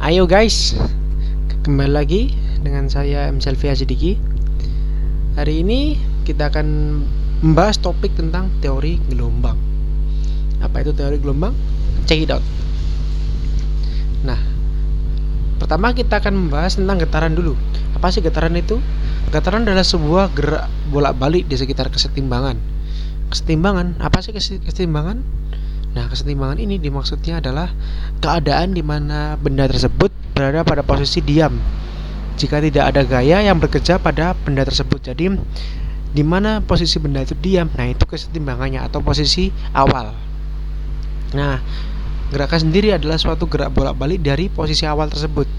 Ayo guys, kembali lagi dengan saya M. Selvi Asidiki. Hari ini kita akan membahas topik tentang teori gelombang. Apa itu teori gelombang? Check it out. Nah, pertama kita akan membahas tentang getaran dulu. Apa sih getaran itu? Getaran adalah sebuah gerak bolak-balik di sekitar kesetimbangan. Kesetimbangan, apa sih kesetimbangan? Nah, kesetimbangan ini dimaksudnya adalah keadaan di mana benda tersebut berada pada posisi diam jika tidak ada gaya yang bekerja pada benda tersebut. Jadi, di mana posisi benda itu diam, nah itu kesetimbangannya atau posisi awal. Nah, gerakan sendiri adalah suatu gerak bolak-balik dari posisi awal tersebut.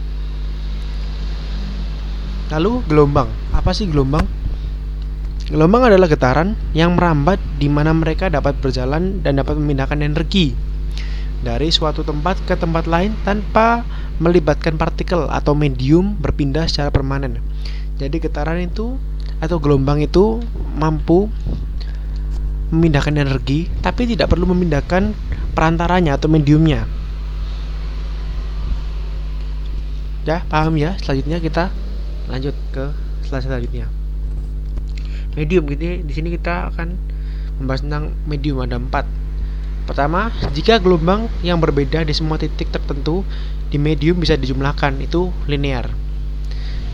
Lalu gelombang, apa sih gelombang? Gelombang adalah getaran yang merambat di mana mereka dapat berjalan dan dapat memindahkan energi dari suatu tempat ke tempat lain tanpa melibatkan partikel atau medium berpindah secara permanen. Jadi getaran itu atau gelombang itu mampu memindahkan energi tapi tidak perlu memindahkan perantaranya atau mediumnya. Ya, paham ya? Selanjutnya kita lanjut ke slide selanjutnya. Medium gitu. Di sini kita akan membahas tentang medium, ada 4. Pertama, jika gelombang yang berbeda di semua titik tertentu di medium bisa dijumlahkan, itu linear.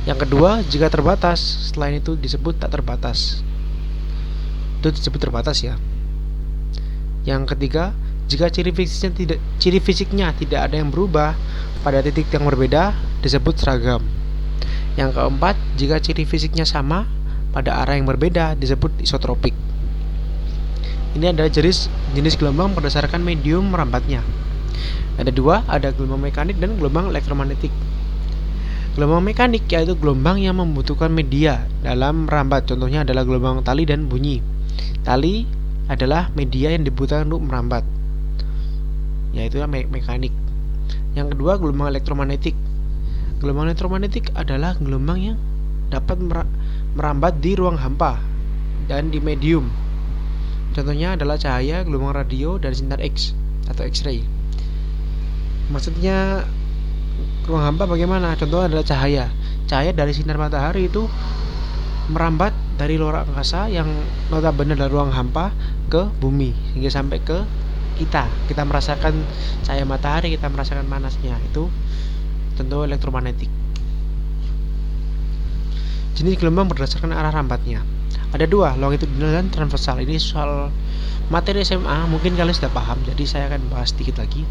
Yang kedua, jika terbatas, selain itu disebut tak terbatas. Itu disebut terbatas ya. Yang ketiga, jika ciri fisiknya tidak ada yang berubah pada titik yang berbeda, disebut seragam. Yang keempat, jika ciri fisiknya sama pada arah yang berbeda, disebut isotropik. Ini adalah jenis gelombang berdasarkan medium merambatnya. Ada 2, ada gelombang mekanik dan gelombang elektromagnetik. Gelombang mekanik yaitu gelombang yang membutuhkan media dalam merambat. Contohnya adalah gelombang tali dan bunyi. Tali adalah media yang dibutuhkan untuk merambat, yaitu mekanik. Yang kedua, gelombang elektromagnetik. Gelombang elektromagnetik adalah gelombang yang dapat merambat di ruang hampa dan di medium. Contohnya adalah cahaya, gelombang radio, dan sinar X atau X-ray. Maksudnya ruang hampa bagaimana? Contohnya adalah cahaya. Cahaya dari sinar matahari itu merambat dari luar angkasa yang notabene adalah ruang hampa ke bumi hingga sampai ke kita. Kita merasakan cahaya matahari, kita merasakan panasnya. Itu tentu elektromagnetik. Jenis gelombang berdasarkan arah rambatnya. Ada 2, longitudinal dan transversal. Ini soal materi SMA, mungkin kalian sudah paham, jadi saya akan bahas sedikit lagi.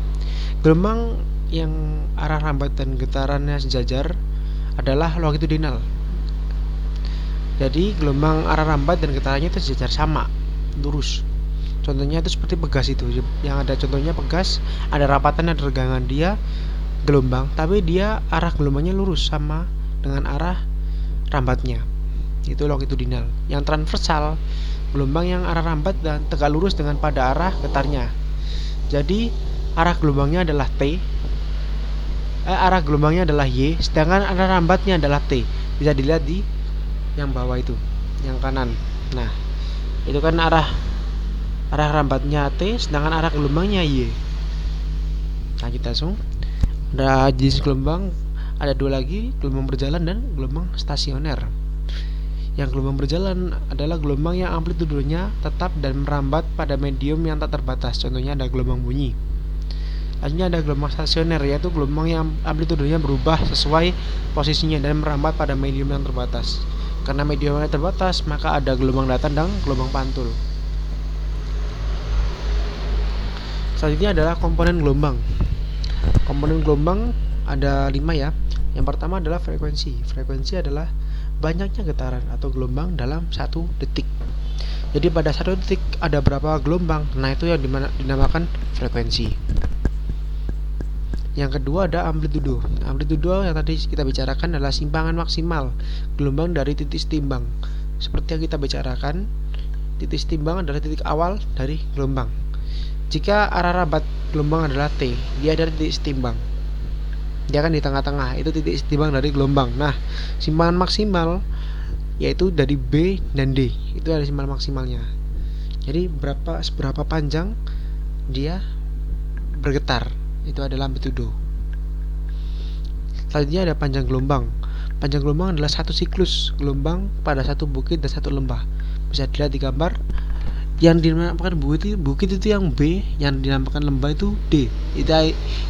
Gelombang yang arah rambat dan getarannya sejajar adalah longitudinal. Jadi gelombang arah rambat dan getarannya itu sejajar, sama, lurus. Contohnya itu seperti pegas itu. Yang ada contohnya pegas, ada rapatan, ada regangan, dia gelombang, tapi dia arah gelombangnya lurus sama dengan arah rambatnya. Itu longitudinal. Yang transversal, gelombang yang arah rambat dan tegak lurus dengan pada arah getarnya. Jadi arah gelombangnya adalah T, arah gelombangnya adalah Y, sedangkan arah rambatnya adalah T. Bisa dilihat di yang bawah itu, yang kanan. Nah, itu kan arah rambatnya T, sedangkan arah gelombangnya Y. Lanjut langsung. Ada jenis gelombang, ada 2 lagi, gelombang berjalan dan gelombang stasioner. Yang gelombang berjalan adalah gelombang yang amplitudenya tetap dan merambat pada medium yang tak terbatas. Contohnya ada gelombang bunyi. Selanjutnya ada gelombang stasioner, yaitu gelombang yang amplitudenya berubah sesuai posisinya dan merambat pada medium yang terbatas. Karena mediumnya terbatas, maka ada gelombang datar dan gelombang pantul. Selanjutnya adalah komponen gelombang. Komponen gelombang ada 5 ya. Yang pertama adalah frekuensi. Frekuensi adalah banyaknya getaran atau gelombang dalam 1 detik. Jadi pada 1 detik ada berapa gelombang? Nah, itu yang dinamakan frekuensi. Yang kedua ada amplitudo. Amplitudo yang tadi kita bicarakan adalah simpangan maksimal gelombang dari titik setimbang. Seperti yang kita bicarakan, titik setimbang adalah titik awal dari gelombang. Jika arah rambat gelombang adalah T, dia ada titik setimbang. Dia akan di tengah-tengah, itu titik setimbang dari gelombang. Nah, simpangan maksimal yaitu dari B dan D, itu ada simpangan maksimalnya. Jadi seberapa panjang dia bergetar, itu adalah amplitudo. Selanjutnya ada panjang gelombang. Panjang gelombang adalah satu siklus gelombang pada satu bukit dan satu lembah. Bisa dilihat di gambar. Yang dinamakan bukit itu yang B, yang dinamakan lembah itu D.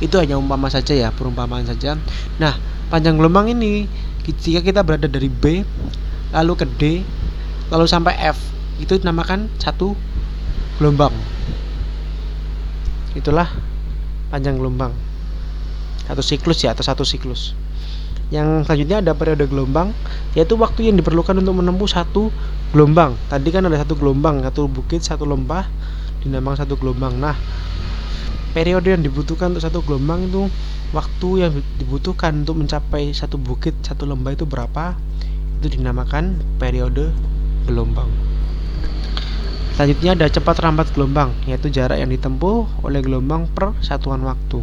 Itu hanya umpama saja ya, perumpamaan saja. Nah, panjang gelombang ini jika kita berada dari B lalu ke D lalu sampai F, itu dinamakan satu gelombang. Itulah panjang gelombang. Satu siklus ya, atau satu siklus. Yang selanjutnya ada periode gelombang, yaitu waktu yang diperlukan untuk menempuh satu gelombang. Tadi kan ada satu gelombang, satu bukit, satu lembah, dinamakan satu gelombang. Nah, periode yang dibutuhkan untuk satu gelombang itu, waktu yang dibutuhkan untuk mencapai satu bukit, satu lembah itu berapa? Itu dinamakan periode gelombang. Selanjutnya ada cepat lambat gelombang, yaitu jarak yang ditempuh oleh gelombang per satuan waktu.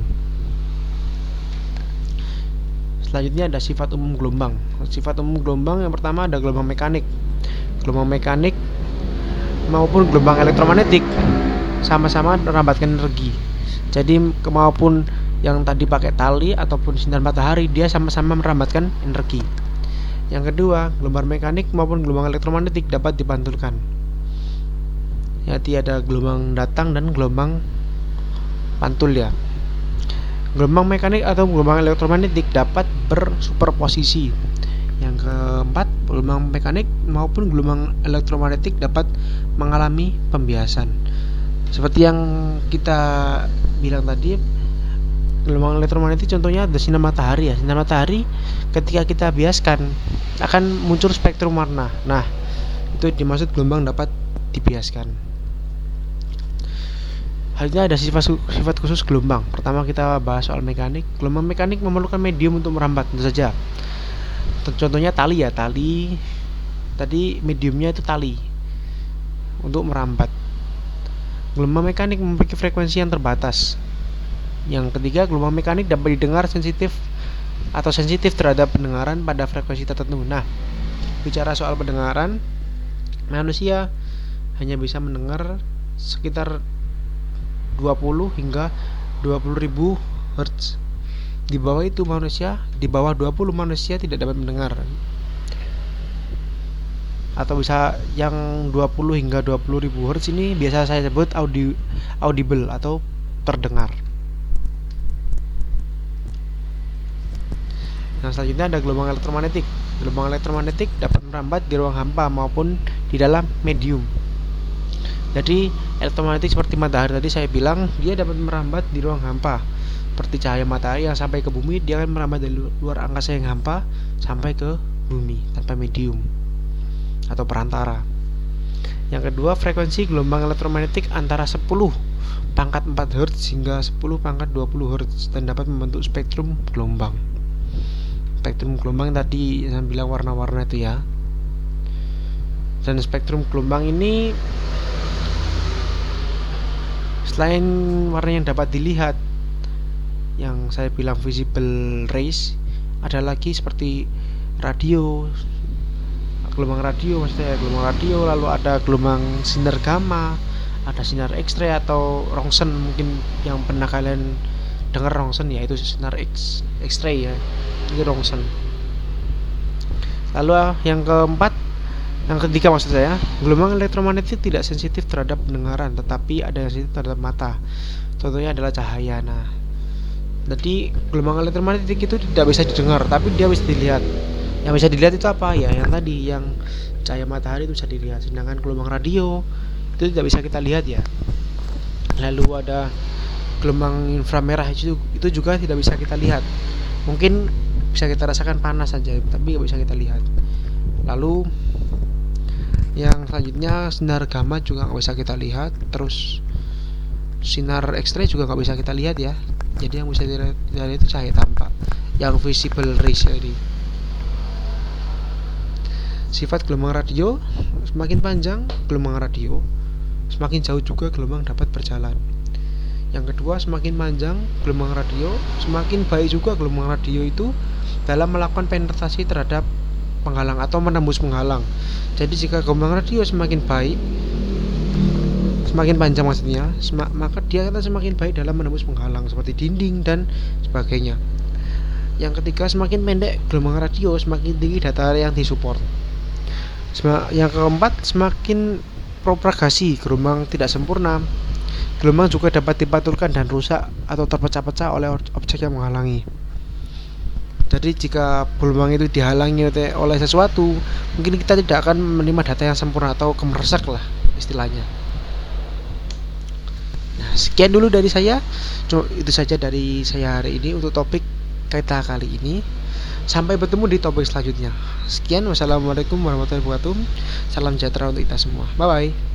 Selanjutnya ada sifat umum gelombang. Sifat umum gelombang yang pertama ada gelombang mekanik. Gelombang mekanik maupun gelombang elektromagnetik sama-sama merambatkan energi. Jadi maupun yang tadi pakai tali ataupun sinar matahari, dia sama-sama merambatkan energi. Yang kedua, gelombang mekanik maupun gelombang elektromagnetik dapat dipantulkan. Jadi ada gelombang datang dan gelombang pantul ya. Gelombang mekanik atau gelombang elektromagnetik dapat bersuperposisi. Yang keempat, gelombang mekanik maupun gelombang elektromagnetik dapat mengalami pembiasan. Seperti yang kita bilang tadi, gelombang elektromagnetik contohnya ada sinar matahari ya. Sinar matahari ketika kita biaskan akan muncul spektrum warna. Nah, itu dimaksud gelombang dapat dibiaskan. Selanjutnya ada sifat khusus gelombang. Pertama kita bahas soal mekanik. Gelombang mekanik memerlukan medium untuk merambat, tentu saja. Contohnya tali ya, tali. Tadi mediumnya itu tali untuk merambat. Gelombang mekanik memiliki frekuensi yang terbatas. Yang ketiga, gelombang mekanik dapat didengar sensitif terhadap pendengaran pada frekuensi tertentu. Nah, bicara soal pendengaran, manusia hanya bisa mendengar sekitar 20 hingga 20.000 Hz. Di bawah 20 manusia tidak dapat mendengar. Atau bisa yang 20 hingga 20.000 Hz ini biasa saya sebut audible atau terdengar. Nah, selanjutnya ada gelombang elektromagnetik. Gelombang elektromagnetik dapat merambat di ruang hampa maupun di dalam medium. Jadi elektromagnetik seperti matahari tadi saya bilang, dia dapat merambat di ruang hampa. Seperti cahaya matahari yang sampai ke bumi, dia akan merambat dari luar angkasa yang hampa sampai ke bumi tanpa medium atau perantara. Yang kedua, frekuensi gelombang elektromagnetik antara 10 pangkat 4 Hz hingga 10 pangkat 20 Hz dan dapat membentuk spektrum gelombang. Spektrum gelombang tadi yang saya bilang warna-warna itu ya. Dan spektrum gelombang ini selain warna yang dapat dilihat, yang saya bilang visible rays, ada lagi seperti radio, gelombang radio maksudnya, gelombang radio, lalu ada gelombang sinar gamma, ada sinar X-ray atau Röntgen, mungkin yang pernah kalian dengar Röntgen ya, itu sinar X-ray ya, itu Röntgen. Lalu yang ketiga maksud saya, gelombang elektromagnetik tidak sensitif terhadap pendengaran, tetapi ada yang sensitif terhadap mata. Contohnya adalah cahaya. Nah, jadi gelombang elektromagnetik itu tidak bisa didengar, tapi dia bisa dilihat. Yang bisa dilihat itu apa ya? Yang tadi, yang cahaya matahari itu bisa dilihat. Sedangkan gelombang radio itu tidak bisa kita lihat ya. Lalu ada gelombang inframerah itu juga tidak bisa kita lihat. Mungkin bisa kita rasakan panas saja, tapi tidak bisa kita lihat. Lalu yang selanjutnya sinar gamma juga nggak bisa kita lihat. Terus sinar X-ray juga nggak bisa kita lihat ya. Jadi yang bisa dilihat itu cahaya tampak, yang visible rays tadi. Sifat gelombang radio, semakin panjang gelombang radio, semakin jauh juga gelombang dapat berjalan. Yang kedua, semakin panjang gelombang radio, semakin baik juga gelombang radio itu dalam melakukan penetrasi terhadap penghalang atau menembus penghalang. Jadi jika gelombang radio semakin baik, semakin panjang maksudnya, maka dia akan semakin baik dalam menembus penghalang seperti dinding dan sebagainya. Yang ketiga, semakin pendek gelombang radio, semakin tinggi data yang disupport. Yang keempat, semakin propagasi gelombang tidak sempurna. Gelombang juga dapat dipantulkan dan rusak atau terpecah-pecah oleh objek yang menghalangi. Jadi jika gelombang itu dihalangi oleh sesuatu, mungkin kita tidak akan menerima data yang sempurna atau kemeresak lah istilahnya. Nah, sekian dulu dari saya. Itu saja dari saya hari ini untuk topik kita kali ini. Sampai bertemu di topik selanjutnya. Sekian, wassalamualaikum warahmatullahi wabarakatuh. Salam sejahtera untuk kita semua. Bye bye.